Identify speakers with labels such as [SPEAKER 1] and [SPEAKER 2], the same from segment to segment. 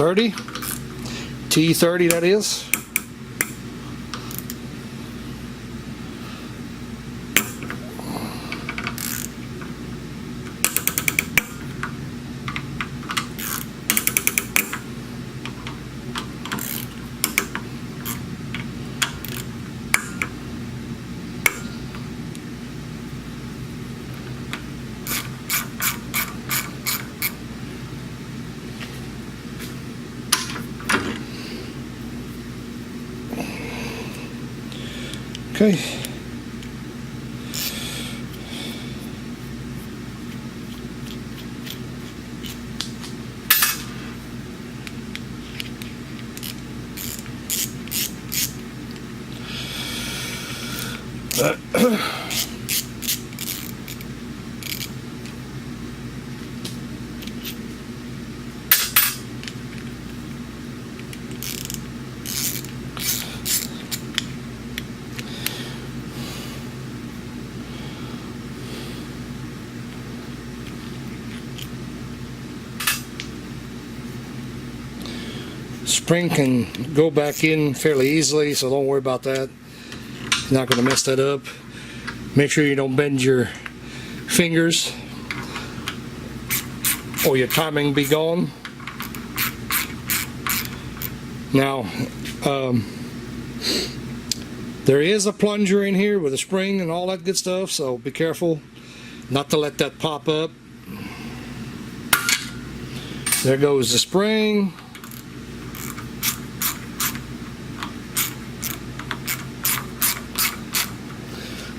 [SPEAKER 1] 30, T30 that is. Okay. Spring can go back in fairly easily, so don't worry about that. You're not going to mess that up. Make sure you don't bend your fingers or your timing be gone. Now, there is a plunger in here with a spring and all that good stuff, so be careful not to let that pop up. There goes the spring.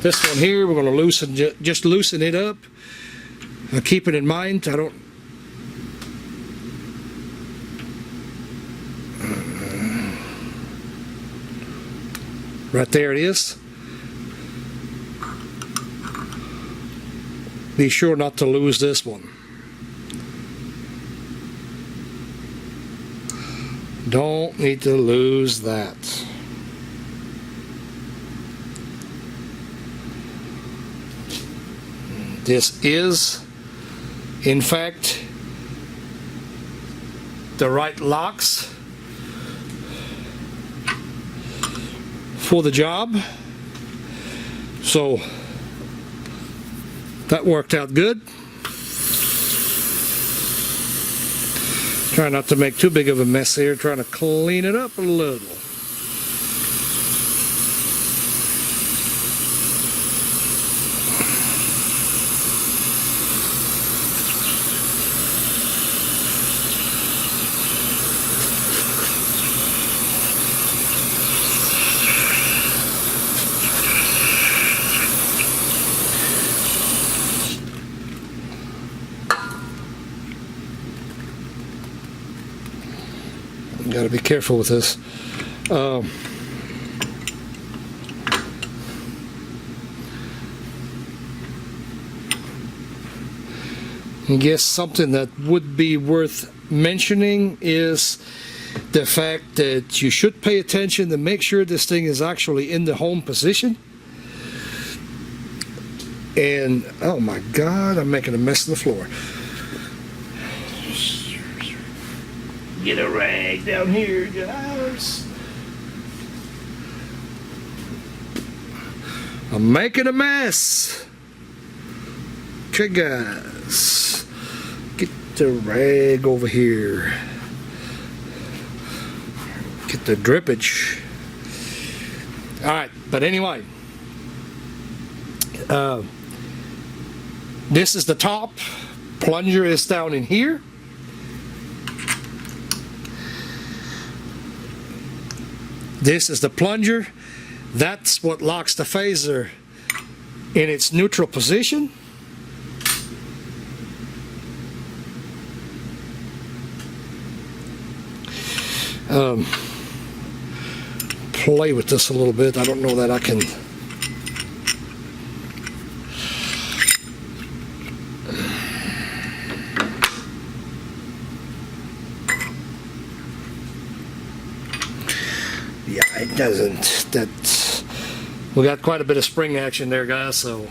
[SPEAKER 1] This one here, we're going to loosen, just loosen it up. Keep it in mind, I don't. Right there it is. Be sure not to lose this one. Don't need to lose that. This is, in fact, the right locks for the job. So that worked out good. Try not to make too big of a mess here, trying to clean it up a little. Got to be careful with this. I guess something that would be worth mentioning is the fact that you should pay attention to make sure this thing is actually in the home position. And oh my God, I'm making a mess of the floor. Get a rag down here, guys. I'm making a mess. Okay, guys. Get the rag over here. Get the drippage. Alright, but anyway. This is the top. Plunger is down in here. This is the plunger. That's what locks the phaser in its neutral position. Play with this a little bit. I don't know that I can. Yeah, it doesn't. That's, we got quite a bit of spring action there, guys, so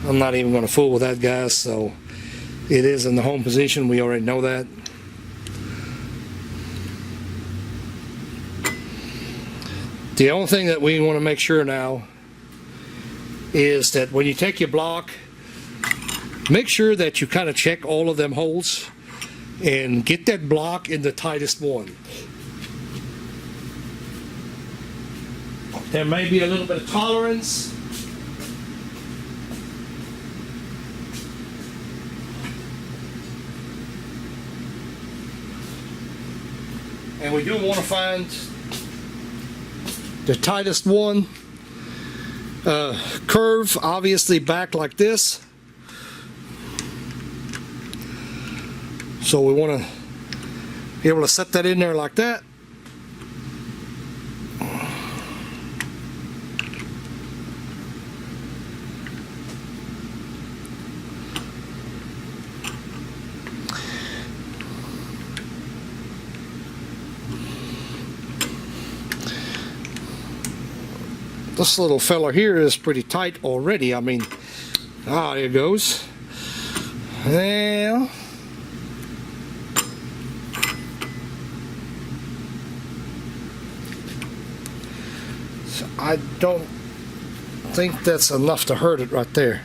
[SPEAKER 1] I'm not even going to fool with that, guys. So It is in the home position, we already know that. The only thing that we want to make sure now is that when you take your block, make sure that you kind of check all of them holes and get that block in the tightest one. There may be a little bit of tolerance. And we do want to find the tightest one. Curve, obviously back like this. So we want to be able to set that in there like that. This little fella here is pretty tight already. I mean, there it goes. Well, so I don't think that's enough to hurt it right there.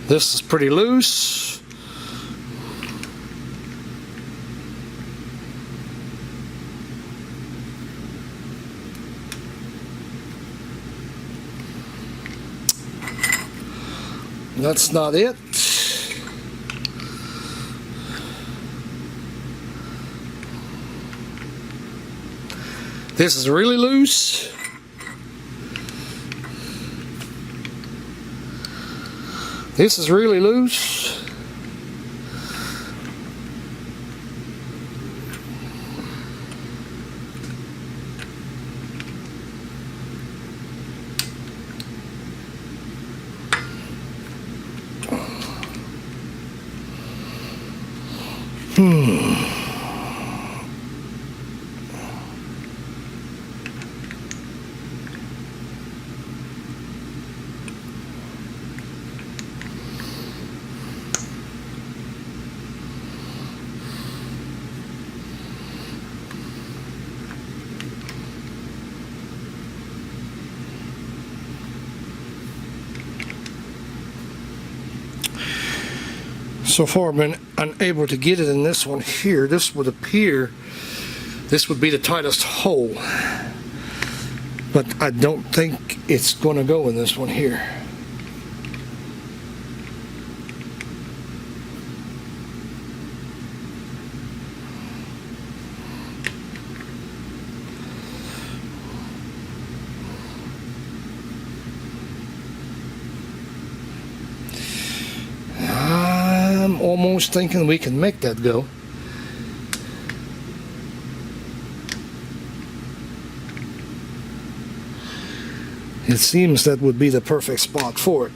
[SPEAKER 1] This is pretty loose. That's not it. This is really loose. This is really loose. So far I've been unable to get it in this one here. This would appear, this would be the tightest hole. But I don't think it's going to go in this one here. I'm almost thinking we can make that go. It seems that would be the perfect spot for it.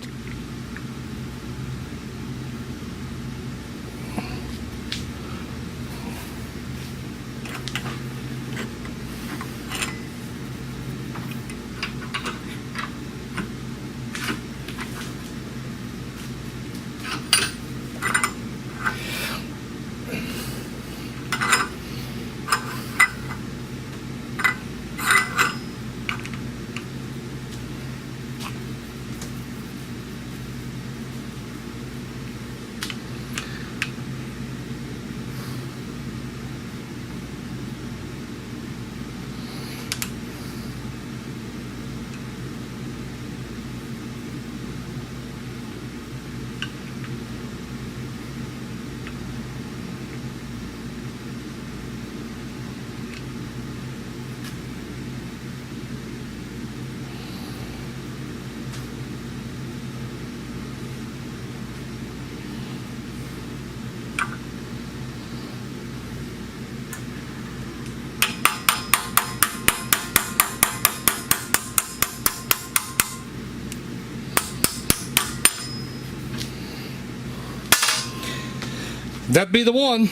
[SPEAKER 1] That be the one.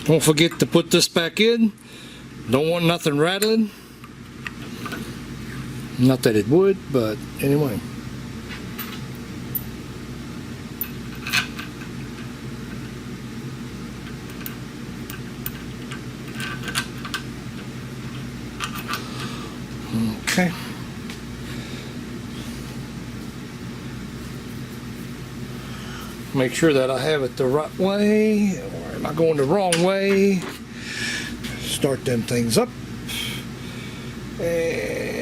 [SPEAKER 1] Don't forget to put this back in. Don't want nothing rattling. Not that it would, but anyway. Okay. Make sure that I have it the right way, or am I going the wrong way? Start them things up. And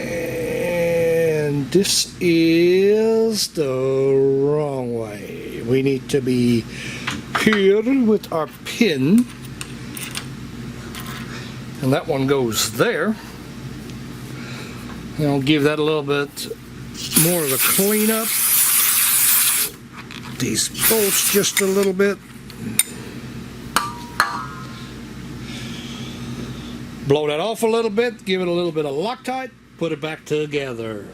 [SPEAKER 1] this is the wrong way. We need to be here with our pin. And that one goes there. And I'll give that a little bit more of a cleanup. These bolts just a little bit. Blow that off a little bit, give it a little bit of Loctite, put it back together.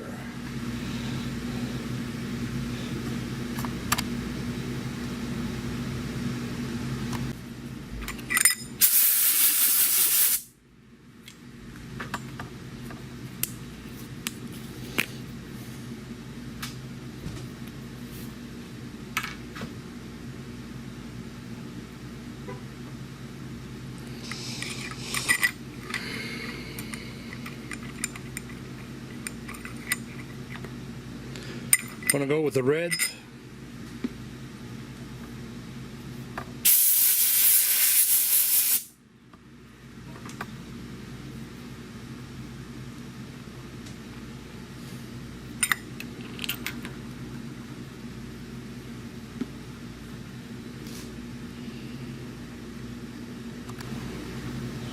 [SPEAKER 1] Gonna go with the red.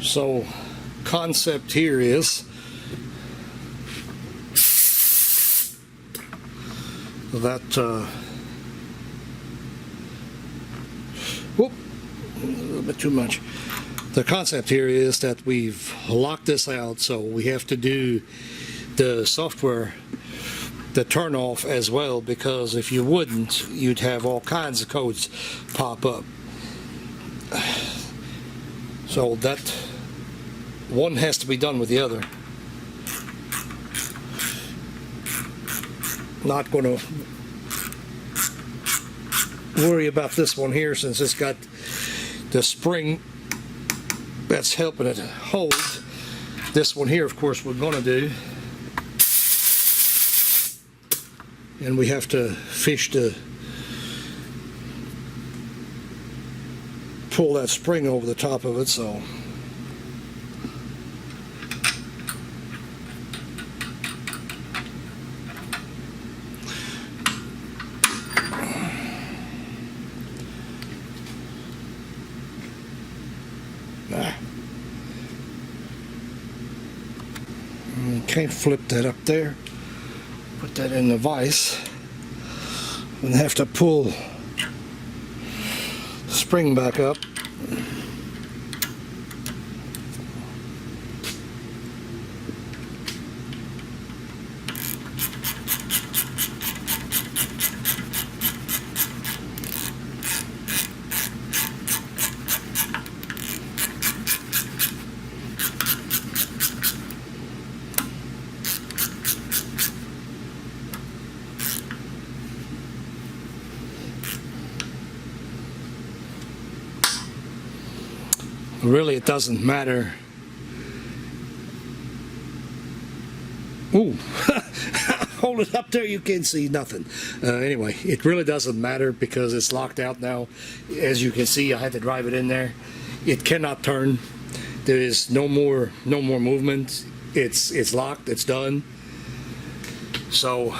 [SPEAKER 1] So, concept here is that whoop, a little bit too much. The concept here is that we've locked this out, so we have to do the software, the turn off as well, because if you wouldn't, you'd have all kinds of codes pop up. So that one has to be done with the other. Not going to worry about this one here since it's got the spring that's helping it hold. This one here, of course, we're going to do, and we have to fish to pull that spring over the top of it. So can't flip that up there. Put that in the vise and have to pull the spring back up. Really, it doesn't matter. Ooh, hold it up there, you can't see nothing. Anyway, it really doesn't matter because it's locked out now. As you can see, I had to drive it in there. It cannot turn. There is no more movement. It's locked. It's done. So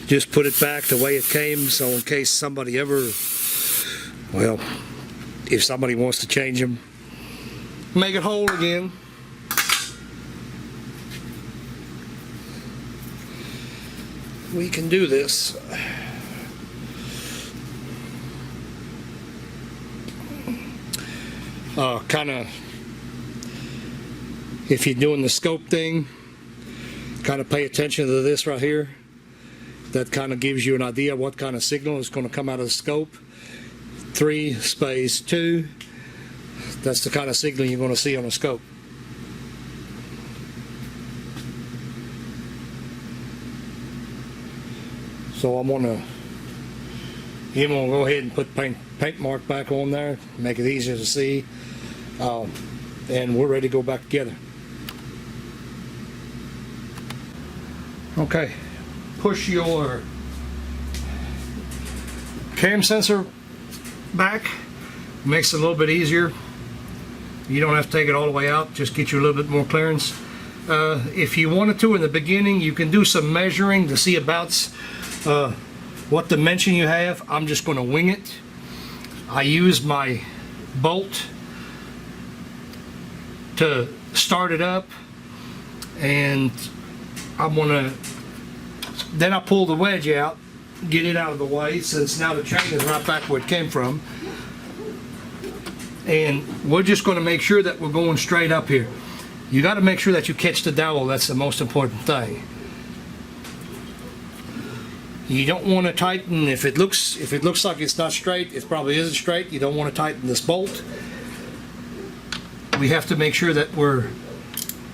[SPEAKER 1] just put it back the way it came, so in case somebody ever, well, if somebody wants to change them, make it whole again. We can do this. kind of, if you're doing the scope thing, kind of pay attention to this right here. That kind of gives you an idea what kind of signal is going to come out of the scope. 3 space 2, that's the kind of signal you're going to see on a scope. So I'm going to go ahead and put paint mark back on there, make it easier to see, and we're ready to go back together. Okay, push your cam sensor back, makes it a little bit easier. You don't have to take it all the way out, just get you a little bit more clearance. If you wanted to in the beginning, you can do some measuring to see about what dimension you have. I'm just going to wing it. I use my bolt to start it up, and I'm gonna, then I pull the wedge out, get it out of the way, since now the chain is right back where it came from. And we're just going to make sure that we're going straight up here. You got to make sure that you catch the dowel. That's the most important thing. You don't want to tighten, if it looks like it's not straight, it probably isn't straight. You don't want to tighten this bolt. We have to make sure that we're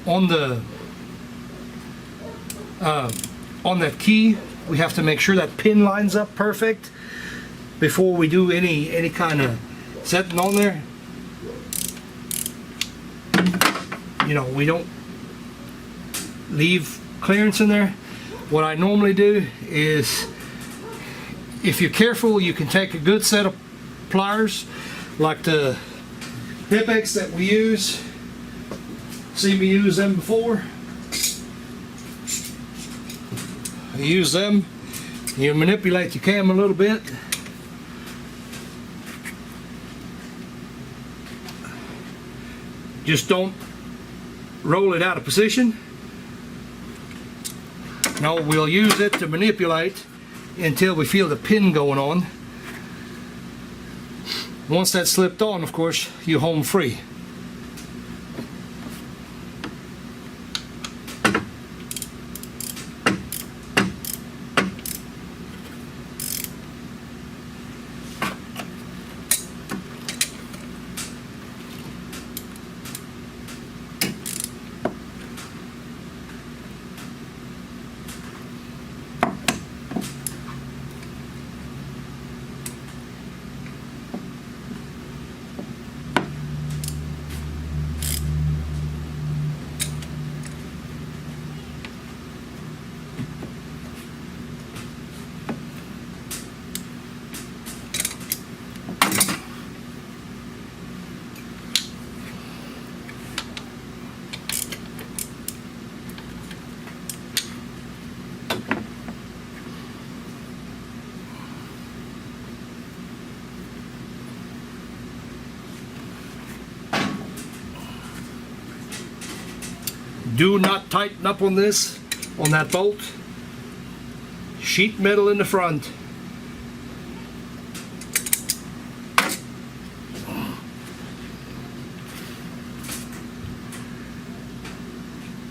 [SPEAKER 1] on the on that key. We have to make sure that pin lines up perfect before we do any kind of setting on there. You know, we don't leave clearance in there. What I normally do is, if you're careful, you can take a good set of pliers like the Pipex that we use. See me use them before. You use them, you manipulate your cam a little bit. Just don't roll it out of position. No, we'll use it to manipulate until we feel the pin going on. Once that's slipped on, of course, you're home free. Do not tighten up on this, on that bolt. Sheet metal in the front.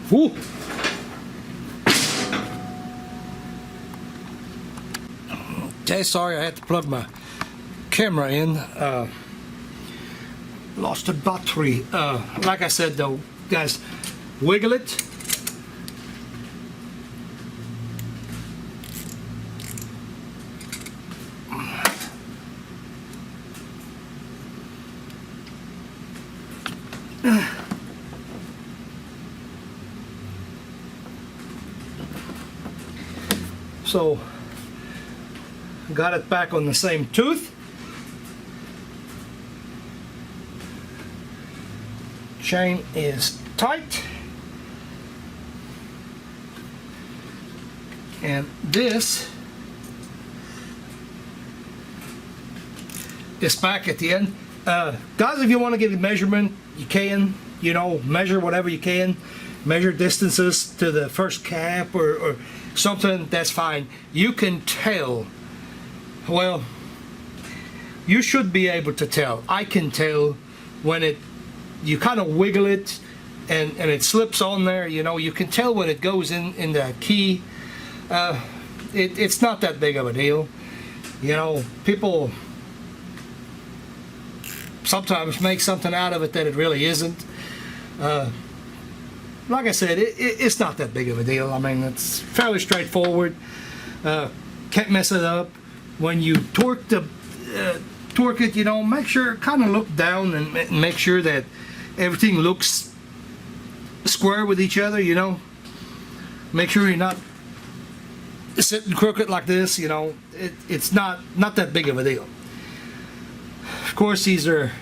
[SPEAKER 1] Whew. Okay, sorry I had to plug my camera in. Lost a battery. Like I said though, guys, wiggle it. So, got it back on the same tooth. Chain is tight. And this is back at the end. Guys, if you want to get a measurement, you can, you know, measure whatever you can. Measure distances to the first cap or something, that's fine. You can tell, well, you should be able to tell. I can tell when you kind of wiggle it and it slips on there, you know, you can tell when it goes in the key. It's not that big of a deal. You know, people sometimes make something out of it that it really isn't. Like I said, it's not that big of a deal. I mean, it's fairly straightforward. Can't mess it up. When you torque it, you know, make sure, kind of look down and make sure that everything looks square with each other, you know. Make sure you're not sitting crooked like this, you know. It's not that big of a deal. Of course, these are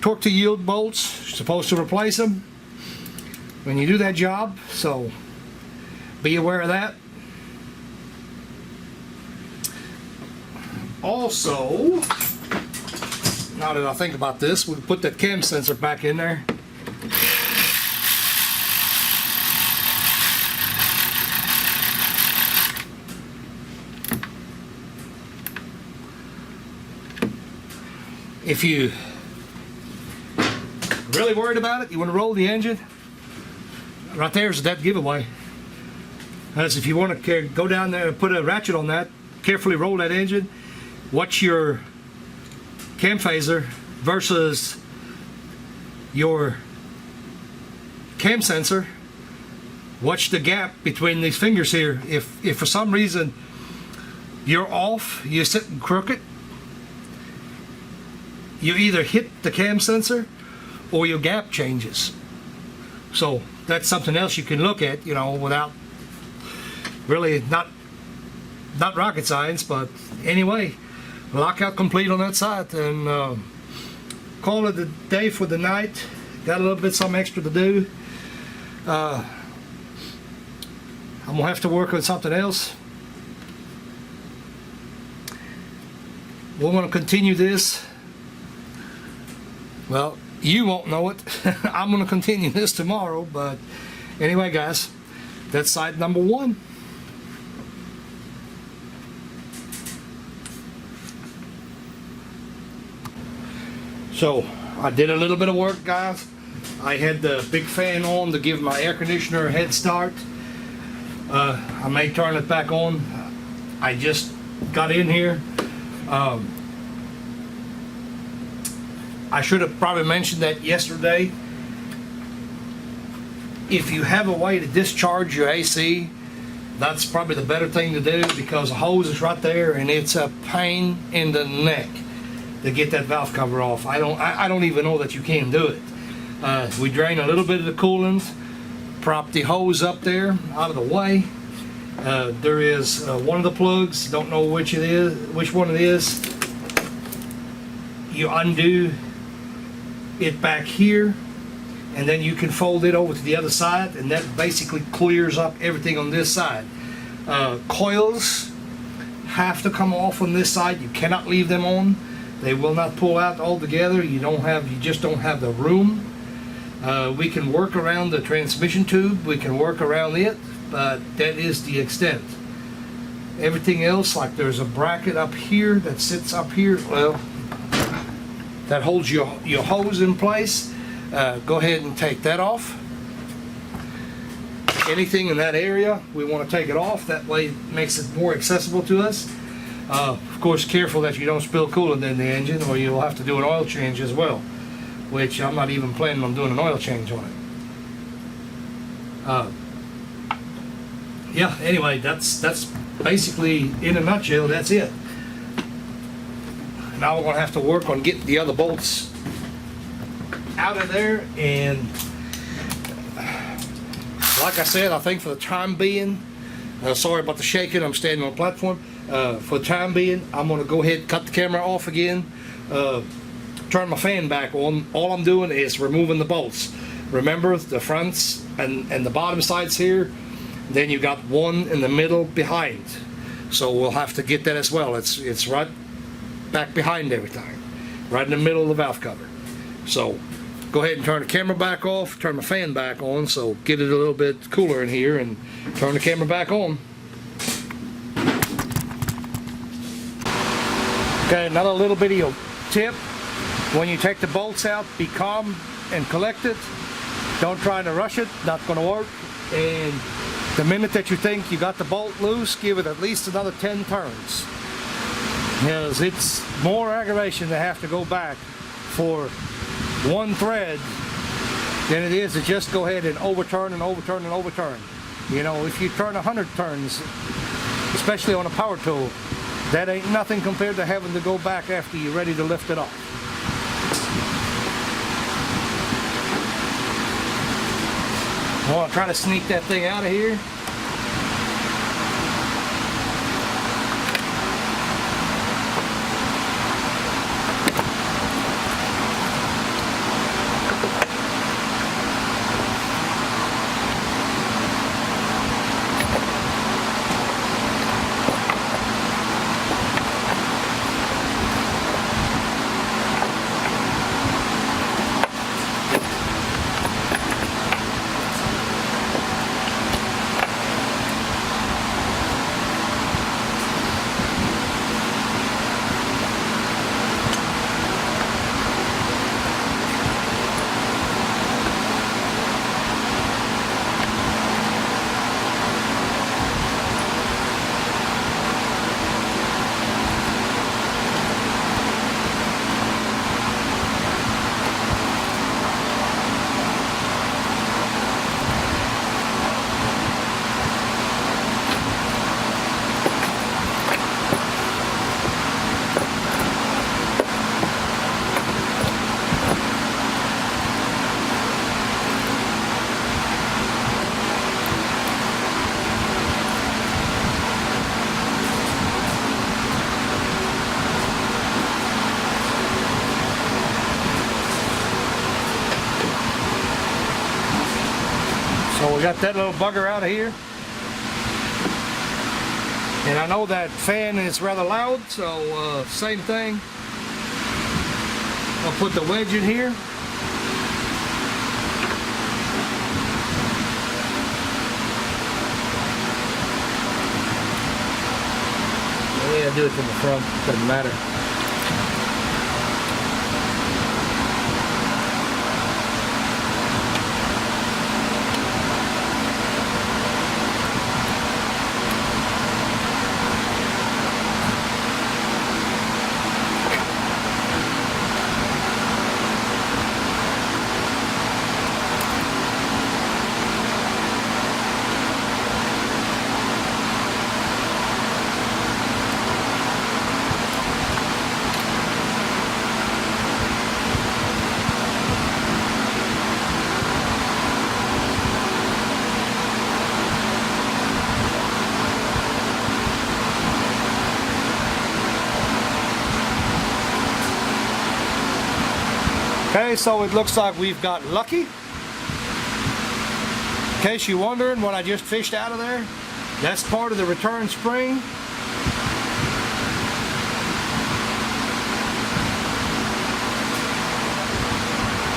[SPEAKER 1] torque to yield bolts. You're supposed to replace them when you do that job, so be aware of that. Also, now that I think about this, we'll put that cam sensor back in there. If you really worried about it, you want to roll the engine, right there's that giveaway. As if you want to go down there and put a ratchet on that, carefully roll that engine, watch your cam phaser versus your cam sensor. Watch the gap between these fingers here. If for some reason you're off, you're sitting crooked, you either hit the cam sensor or your gap changes. So that's something else you can look at, you know, without really not rocket science. But anyway, lockout complete on that side, and call it a day for the night. Got a little bit some extra to do. I'm gonna have to work on something else. We're gonna continue this. Well, you won't know it. I'm gonna continue this tomorrow, but anyway, guys, that's side number 1. So I did a little bit of work, guys. I had the big fan on to give my air conditioner a head start. I may turn it back on. I just got in here. I should have probably mentioned that yesterday. If you have a way to discharge your AC, that's probably the better thing to do, because the hose is right there and it's a pain in the neck to get that valve cover off. I don't even know that you can do it. We drain a little bit of the coolant, prop the hose up there out of the way. There is one of the plugs, don't know which one it is. You undo it back here, and then you can fold it over to the other side, and that basically clears up everything on this side. Coils have to come off on this side. You cannot leave them on. They will not pull out altogether. You just don't have the room. We can work around the transmission tube. We can work around it, but that is the extent. Everything else, like there's a bracket up here that sits up here, well, that holds your hose in place. Go ahead and take that off. Anything in that area, we want to take it off. That way it makes it more accessible to us. Of course, careful that you don't spill coolant in the engine, or you'll have to do an oil change as well, which I'm not even planning on doing an oil change on it. Yeah, anyway, that's basically, in a nutshell, that's it. Now we're going to have to work on getting the other bolts out of there, and like I said, I think for the time being, sorry about the shaking, I'm standing on a platform. For the time being, I'm going to go ahead and cut the camera off again, turn my fan back on. All I'm doing is removing the bolts. Remember, the fronts and the bottom sides here, then you got one in the middle behind. So we'll have to get that as well. It's right back behind everything, right in the middle of the valve cover. So go ahead and turn the camera back off, turn my fan back on, so get it a little bit cooler in here, and turn the camera back on. Okay, another little video tip. When you take the bolts out, be calm and collected. Don't try to rush it, not going to work. And the minute that you think you got the bolt loose, give it at least another 10 turns. Because it's more aggravation to have to go back for one thread than it is to just go ahead and overturn and overturn and overturn. You know, if you turn 100 turns, especially on a power tool, that ain't nothing compared to having to go back after you're ready to lift it off. Well, I'm trying to sneak that thing out of here. So we got that little bugger out of here. And I know that fan is rather loud, so same thing. I'll put the wedge in here. Yeah, do it from the front, doesn't matter. Okay, so it looks like we've got lucky. In case you're wondering what I just fished out of there, that's part of the return spring.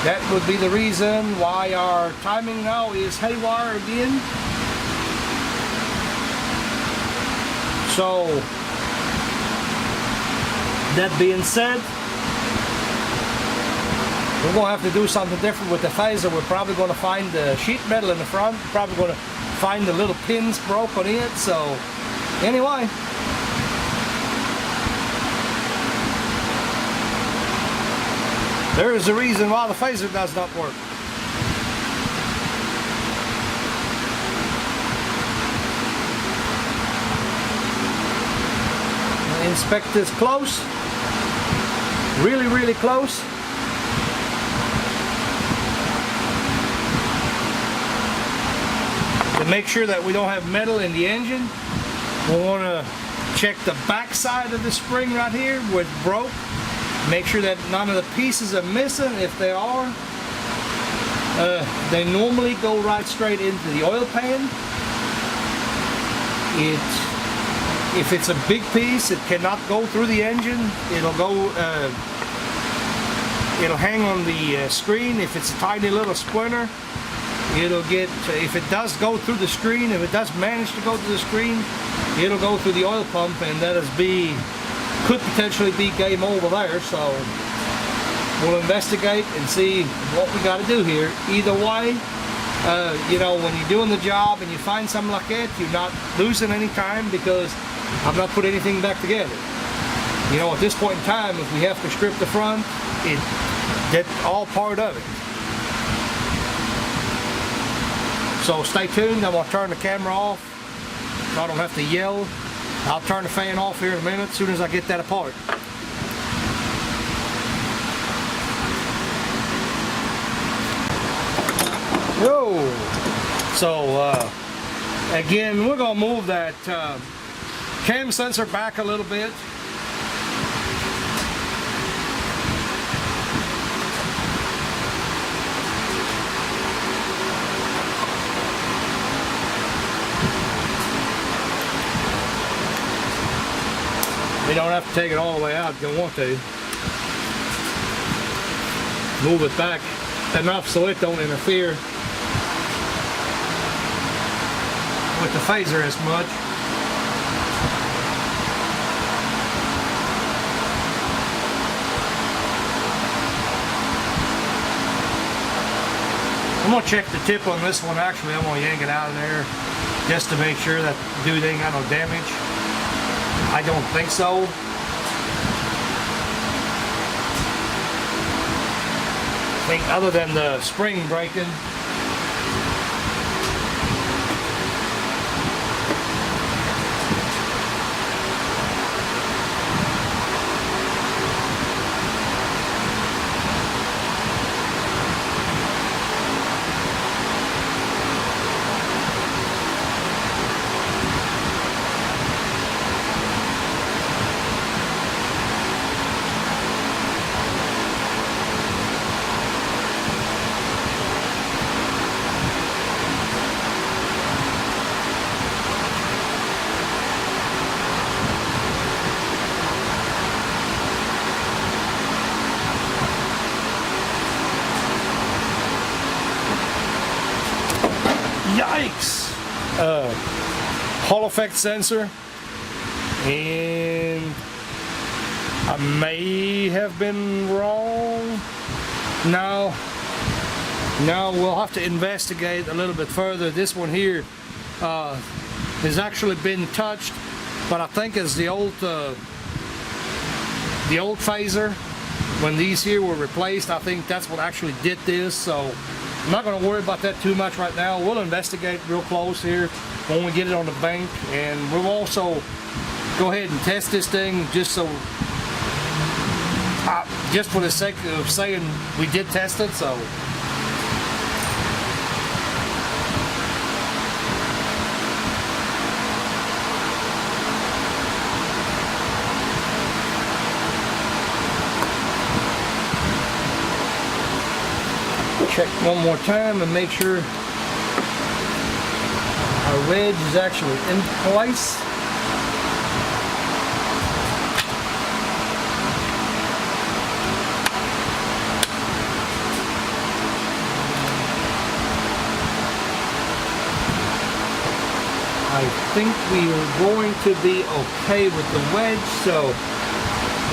[SPEAKER 1] That would be the reason why our timing now is haywire again. So, that being said, we're going to have to do something different with the phaser. We're probably going to find the sheet metal in the front. We're probably going to find the little pins broke on it. So, anyway. There is a reason why the phaser does not work. Inspect this close. Really, really close. To make sure that we don't have metal in the engine, we want to check the back side of the spring right here where it's broke. Make sure that none of the pieces are missing. If they are, they normally go right straight into the oil pan. If it's a big piece, it cannot go through the engine. It'll hang on the screen. If it's a tiny little splinter, it'll get, if it does go through the screen, if it does manage to go through the screen, it'll go through the oil pump, and that could potentially be game over there. So we'll investigate and see what we got to do here. Either way, you know, when you're doing the job and you find something like that, you're not losing any time because I've not put anything back together. You know, at this point in time, if we have to strip the front, that's all part of it. So stay tuned. I'm going to turn the camera off so I don't have to yell. I'll turn the fan off here in a minute as soon as I get that apart. Whoa! So again, we're going to move that cam sensor back a little bit. You don't have to take it all the way out if you don't want to. Move it back enough so it don't interfere with the phaser as much. I'm going to check the tip on this one. Actually, I'm going to yank it out of there just to make sure that the dude ain't got no damage. I don't think so. I think other than the spring breaking. Yikes! Hall effect sensor, and I may have been wrong. No, we'll have to investigate a little bit further. This one here has actually been touched, but I think it's the old phaser. When these here were replaced, I think that's what actually did this. So I'm not going to worry about that too much right now. We'll investigate real close here when we get it on the bank, and we'll also go ahead and test this thing just so, just for the sake of saying we did test it. So check one more time and make sure our wedge is actually in place. I think we are going to be okay with the wedge, so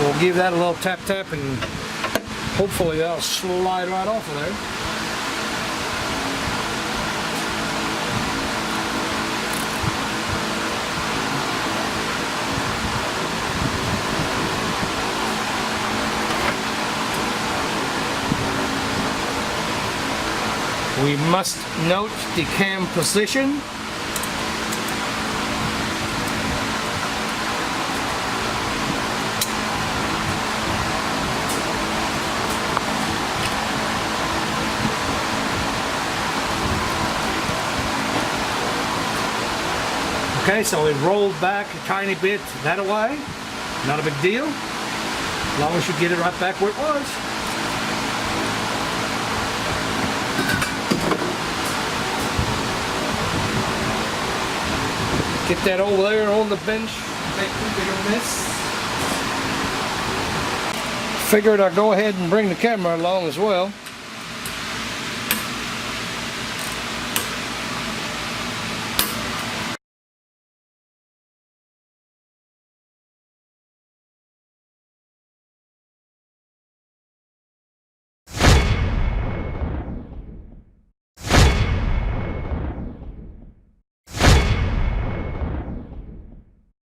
[SPEAKER 1] we'll give that a little tap and hopefully that'll slide right off of there. We must note the cam position. Okay, so it rolled back a tiny bit that way. Not a big deal, as long as you get it right back where it was. Get that over there on the bench. Figured I'd go ahead and bring the camera along as well.